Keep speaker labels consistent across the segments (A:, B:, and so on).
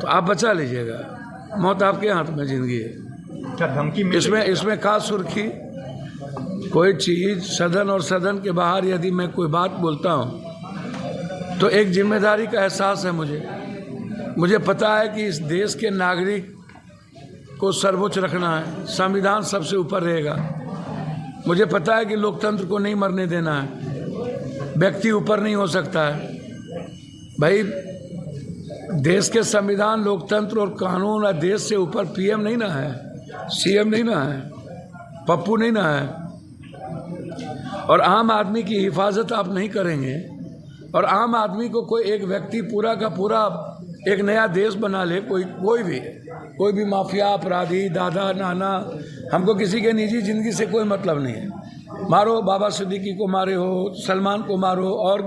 A: तो आप बचा लीजिएगा, मौत आपके हाथ में, जिंदगी है।
B: क्या धमकी
A: इसमें खास सुर्खी, कोई चीज़ सदन और सदन के बाहर यदि मैं कोई बात बोलता हूँ तो एक जिम्मेदारी का एहसास है मुझे पता है कि इस देश के नागरिक को सर्वोच्च रखना है, संविधान सबसे ऊपर रहेगा। मुझे पता है कि लोकतंत्र को नहीं मरने देना है, व्यक्ति ऊपर नहीं हो सकता है। भाई, देश के संविधान, लोकतंत्र और कानून और देश से ऊपर पीएम नहीं ना है, सीएम नहीं ना है, पप्पू नहीं ना है। और आम आदमी की हिफाजत आप नहीं करेंगे और आम आदमी को कोई एक व्यक्ति पूरा का पूरा एक नया देश बना ले, कोई भी माफिया अपराधी, दादा नाना, हमको किसी के निजी जिंदगी से कोई मतलब नहीं है। मारो, बाबा सिद्दीकी को मारे हो, सलमान को मारो और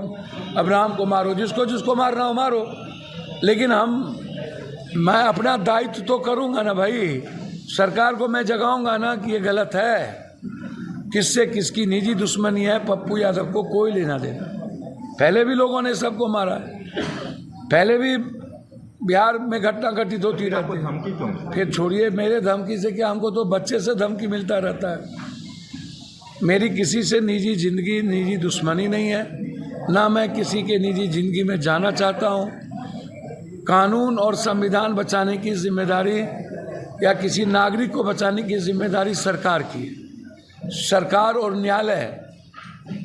A: अब्राहम को मारो, जिसको मारना हो मारो, लेकिन मैं अपना दायित्व तो करूँगा ना भाई। सरकार को मैं जगाऊंगा ना कि ये गलत है। किससे किसकी निजी दुश्मनी है, पप्पू यादव को कोई लेना देना। पहले भी लोगों ने सबको मारा है, पहले भी बिहार में घटना घटित होती रहती है। फिर छोड़िए, मेरे धमकी से क्या, हमको तो बच्चे से धमकी मिलता रहता है। मेरी किसी से निजी जिंदगी, निजी दुश्मनी नहीं है, ना मैं किसी के निजी जिंदगी में जाना चाहता हूँ। कानून और संविधान बचाने की जिम्मेदारी या किसी नागरिक को बचाने की जिम्मेदारी सरकार की है। सरकार और न्यायालय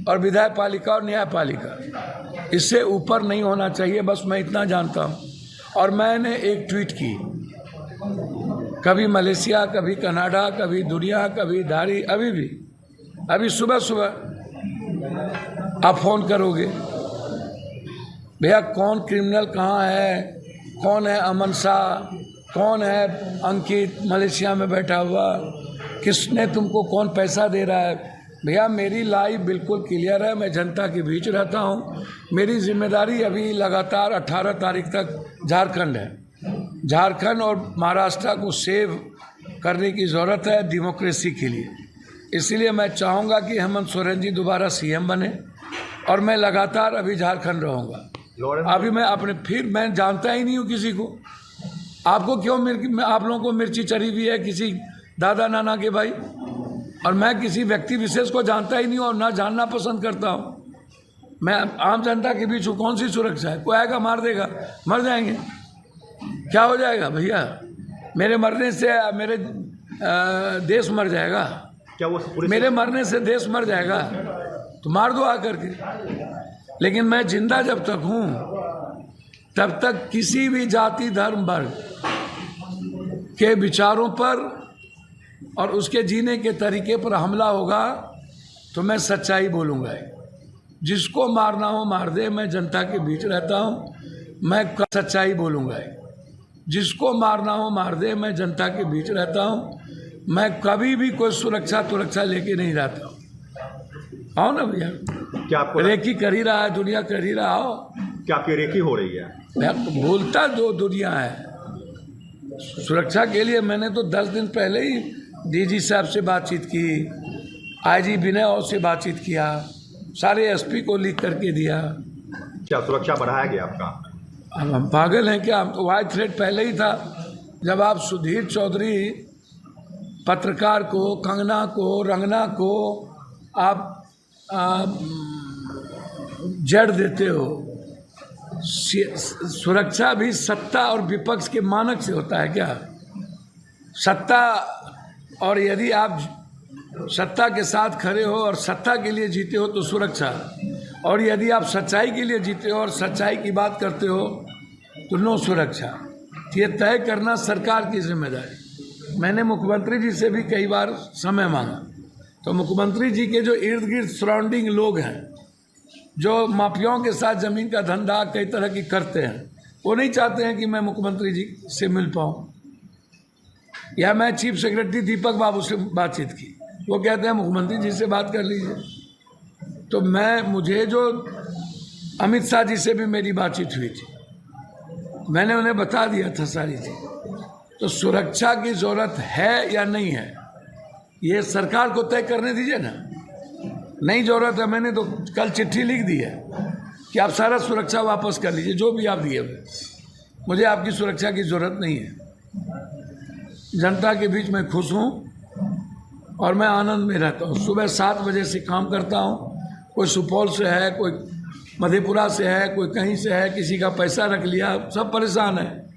A: और विधायपालिका और न्यायपालिका, इससे ऊपर नहीं होना चाहिए, बस मैं इतना जानता हूँ। और मैंने एक ट्वीट की, कभी मलेशिया, कभी कनाडा, कभी दुनिया, कभी धारी, अभी सुबह आप फोन करोगे, भैया कौन क्रिमिनल कहाँ है, कौन है अमन शाह, कौन है अंकित मलेशिया में बैठा हुआ, किसने तुमको कौन पैसा दे रहा है। भैया मेरी लाइफ बिल्कुल क्लियर है, मैं जनता के बीच रहता हूँ। मेरी जिम्मेदारी अभी लगातार 18 तारीख तक झारखंड है। झारखंड और महाराष्ट्र को सेव करने की ज़रूरत है डेमोक्रेसी के लिए। इसलिए मैं चाहूँगा कि हेमंत सोरेन जी दोबारा सीएम बने और मैं लगातार अभी झारखंड रहूँगा। अभी मैं जानता ही नहीं हूँ किसी को। आपको क्यों आप लोगों को मिर्ची चढ़ी हुई है किसी दादा नाना के भाई, और मैं किसी व्यक्ति विशेष को जानता ही नहीं हूँ और ना जानना पसंद करता हूँ। मैं आम जनता के बीच हूँ, कौन सी सुरक्षा है? कोई आएगा मार देगा, मर जाएंगे, क्या हो जाएगा भैया? मेरे मरने से मेरे देश मर जाएगा?
B: क्या वो
A: मेरे मरने से देश मर जाएगा? तो मार दो आकर के। लेकिन मैं जिंदा जब तक हूँ तब तक किसी भी जाति धर्म वर्ग के विचारों पर और उसके जीने के तरीके पर हमला होगा तो मैं सच्चाई बोलूँगा। जिसको मारना हो मार दे, मैं जनता के बीच रहता हूँ, मैं सच्चाई बोलूँगा। जिसको मारना हो मार दे, मैं जनता के बीच रहता हूँ, मैं कभी भी कोई सुरक्षा लेके नहीं रहता हूँ। आओ ना भैया,
B: क्या आपको
A: रेकी कर ही रहा है, दुनिया कर ही रहा हो।
B: क्या आपकी रेकी हो रही है?
A: बोलता दो दुनिया है। सुरक्षा के लिए मैंने तो 10 दिन पहले ही डीजी साहब से बातचीत की, आईजी विनय और से बातचीत किया, सारे एसपी को लिख करके दिया।
B: क्या सुरक्षा बढ़ाया गया आपका?
A: अब हम पागल हैं क्या? हम तो वाइड थ्रेट पहले ही था। जब आप सुधीर चौधरी पत्रकार को, कंगना को, रंगना को आप जड़ देते हो। सुरक्षा भी सत्ता और विपक्ष के मानक से होता है क्या? सत्ता, और यदि आप सत्ता के साथ खड़े हो और सत्ता के लिए जीते हो तो सुरक्षा, और यदि आप सच्चाई के लिए जीते हो और सच्चाई की बात करते हो तो नो सुरक्षा। ये तय करना सरकार की जिम्मेदारी। मैंने मुख्यमंत्री जी से भी कई बार समय मांगा, तो मुख्यमंत्री जी के जो इर्द गिर्द सराउंडिंग लोग हैं, जो माफियाओं के साथ ज़मीन का धंधा कई तरह की करते हैं, वो नहीं चाहते हैं कि मैं मुख्यमंत्री जी से मिल पाऊँ। या मैं चीफ सेक्रेटरी दीपक बाबू से बातचीत की, वो कहते हैं मुख्यमंत्री जी से बात कर लीजिए। तो मुझे जो अमित शाह जी से भी मेरी बातचीत हुई थी, मैंने उन्हें बता दिया था सारी चीज़। तो सुरक्षा की ज़रूरत है या नहीं है, ये सरकार को तय करने दीजिए ना। नहीं ज़रूरत है, मैंने तो कल चिट्ठी लिख दी है कि आप सारा सुरक्षा वापस कर लीजिए, जो भी आप दिए हुए। मुझे आपकी सुरक्षा की ज़रूरत नहीं है। जनता के बीच मैं खुश हूँ और मैं आनंद में रहता हूँ। सुबह 7 बजे से काम करता हूँ। कोई सुपौल से है, कोई मधेपुरा से है, कोई कहीं से है, किसी का पैसा रख लिया, सब परेशान है।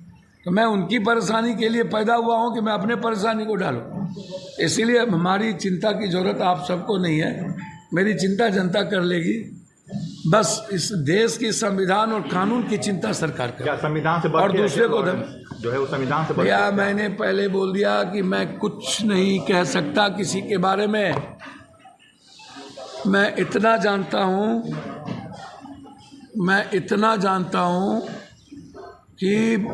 A: तो मैं उनकी परेशानी के लिए पैदा हुआ हूँ कि मैं अपने परेशानी को डालूँ। इसीलिए हमारी चिंता की ज़रूरत आप सबको नहीं है। मेरी चिंता जनता कर लेगी। बस इस देश की संविधान और कानून की चिंता सरकार कर।
B: क्या संविधान से बढ़
A: और
B: के
A: दूसरे को
B: जो है वो संविधान से बढ़
A: भैया,
B: के-
A: मैंने पहले बोल दिया कि मैं कुछ नहीं कह सकता किसी के बारे में। मैं इतना जानता हूँ कि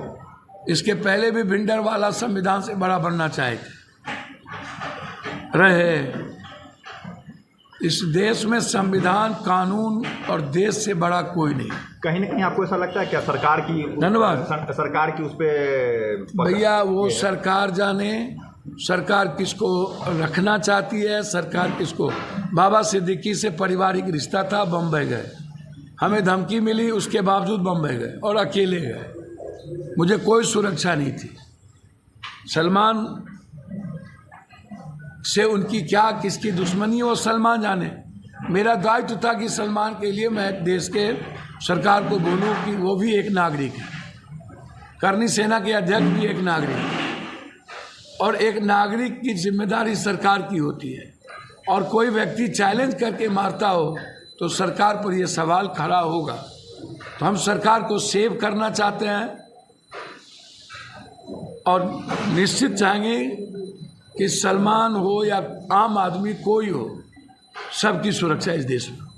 A: इसके पहले भी भिंडरवाला संविधान से बड़ा बनना चाहते रहे। इस देश में संविधान, कानून और देश से बड़ा कोई नहीं।
B: कहीं ना कहीं आपको ऐसा लगता है क्या सरकार की
A: धन्यवाद।
B: सरकार की उस पे
A: भैया वो सरकार जाने, सरकार किसको रखना चाहती है, सरकार किसको। बाबा सिद्दीकी से पारिवारिक रिश्ता था, बम्बई गए, हमें धमकी मिली, उसके बावजूद बम्बई गए और अकेले गए। मुझे कोई सुरक्षा नहीं थी। सलमान से उनकी क्या किसकी दुश्मनी है वो सलमान जाने। मेरा दायित्व था कि सलमान के लिए मैं देश के सरकार को बोलूं कि वो भी एक नागरिक है। करनी सेना के अध्यक्ष भी एक नागरिक है और एक नागरिक की जिम्मेदारी सरकार की होती है। और कोई व्यक्ति चैलेंज करके मारता हो तो सरकार पर यह सवाल खड़ा होगा। तो हम सरकार को सेव करना चाहते हैं और निश्चित चाहेंगे कि सलमान हो या आम आदमी कोई हो, सबकी सुरक्षा इस देश में।